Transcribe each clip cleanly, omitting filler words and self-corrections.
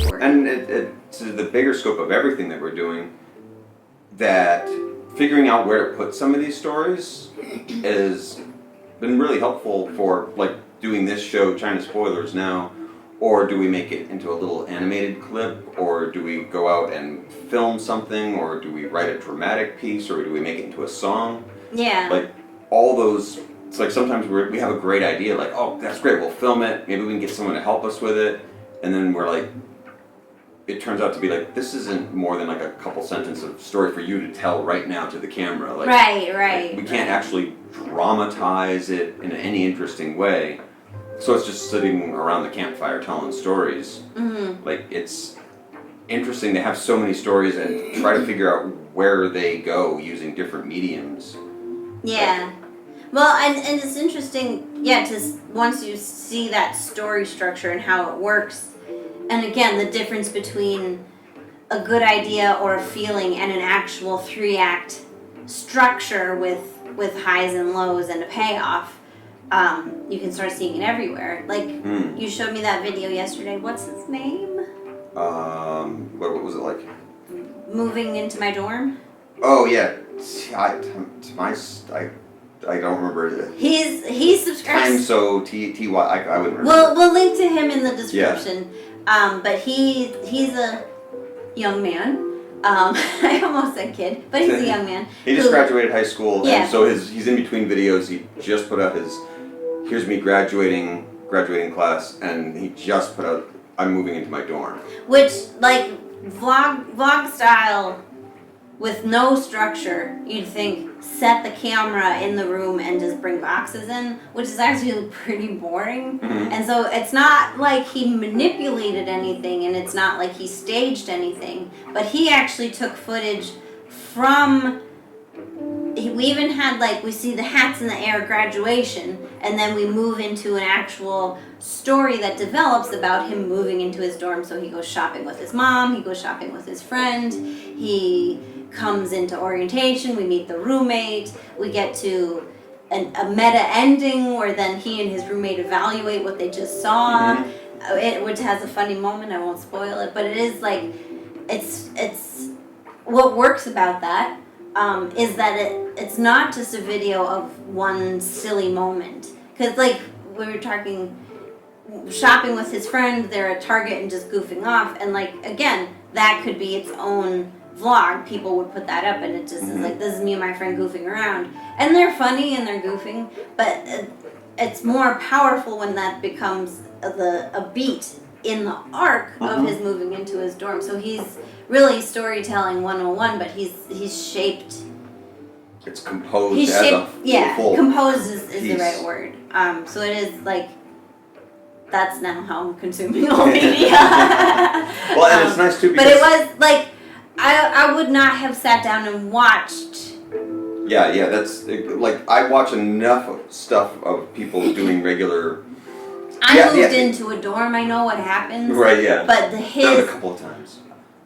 important. And to the bigger scope of everything that we're doing, that figuring out where to put some of these stories has been really helpful for like doing this show, China Spoilers now, or do we make it into a little animated clip, or do we go out and film something, or do we write a dramatic piece, or do we make it into a song? Yeah. Like all those, it's like sometimes we have a great idea, like, oh, that's great, we'll film it, maybe we can get someone to help us with it, and then we're like, it turns out to be like, this isn't more than like a couple sentences of story for you to tell right now to the camera. Like, right. We can't actually dramatize it in any interesting way. So it's just sitting around the campfire telling stories. Mm-hmm. Like, it's interesting to have so many stories and try to figure out where they go using different mediums. Yeah. Well, and it's interesting, to once you see that story structure and how it works, and again, the difference between a good idea or a feeling and an actual 3-act structure with highs and lows and a payoff, you can start seeing it everywhere. Like, you showed me that video yesterday. What's his name? What was it like? Moving into my dorm? Oh, yeah. I don't remember. He's subscribed. So T-Y, I wouldn't remember. We'll link to him in the description. Yeah. But he's a young man. I almost said kid, but he's a young man. He just graduated high school, yeah. And so he's in between videos. He just put up his "Here's me graduating class," and he just put up "I'm moving into my dorm." Which, like, vlog style, with no structure, you'd think set the camera in the room and just bring boxes in, which is actually pretty boring. Mm-hmm. And so it's not like he manipulated anything, and it's not like he staged anything, but he actually took footage from, we even had, like, we see the hats in the air graduation, and then we move into an actual story that develops about him moving into his dorm. So he goes shopping with his mom, he goes shopping with his friend, he comes into orientation, we meet the roommate, we get to a meta ending where then he and his roommate evaluate what they just saw, which has a funny moment. I won't spoil it, but it is like, it's what works about that is that it's not just a video of one silly moment, because like we were talking, shopping with his friend, they're at Target and just goofing off, and like, again, that could be its own vlog. People would put that up, and it just is like, this is me and my friend goofing around, and they're funny and they're goofing, but it's more powerful when that becomes a beat in the arc of his moving into his dorm. So he's really storytelling 101, but he's shaped. It's composed. He's as shaped. a full Composed is the right word. So it is like, that's now how I'm consuming all media. Well, and it's nice too because, but it was like, I would not have sat down and watched. Yeah, that's like, I watch enough of stuff of people doing regular. I moved into a dorm. I know what happens. Right. Yeah. But done it a couple of times.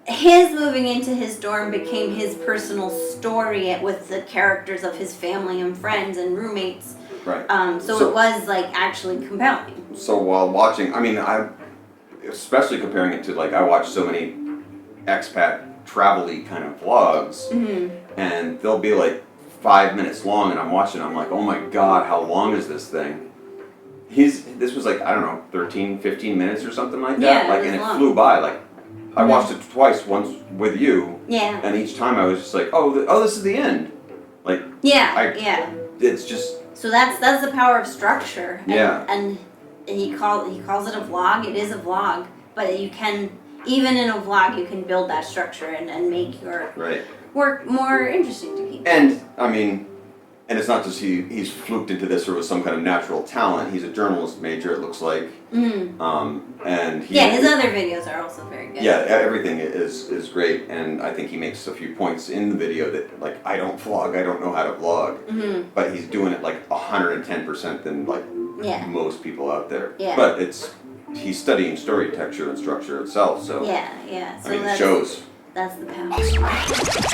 His moving into his dorm became his personal story with the characters of his family and friends and roommates. Right. So it was like actually compelling. So while watching, I mean, especially comparing it to, like, I watch so many expat travel-y kind of vlogs, and they'll be like 5 minutes long, and I'm watching, I'm like, oh my god, how long is this thing? This was like, I don't know, 13, 15 minutes or something like that. Yeah, like, and it flew by. Like, I watched it twice, once with you, and each time I was just like, oh, this is the end. Like, it's just. So that's the power of structure. And, and he calls it a vlog. It is a vlog, but you can, even in a vlog, you can build that structure and make your work more interesting to people. And I mean, and it's not just he's fluked into this or was some kind of natural talent. He's a journalist major, it looks like. And his other videos are also very good. Yeah, everything is great, and I think he makes a few points in the video that, like, I don't vlog, I don't know how to vlog, but he's doing it like 110% than like most people out there. Yeah. But he's studying story texture and structure itself, so So I mean, it shows. That's the power.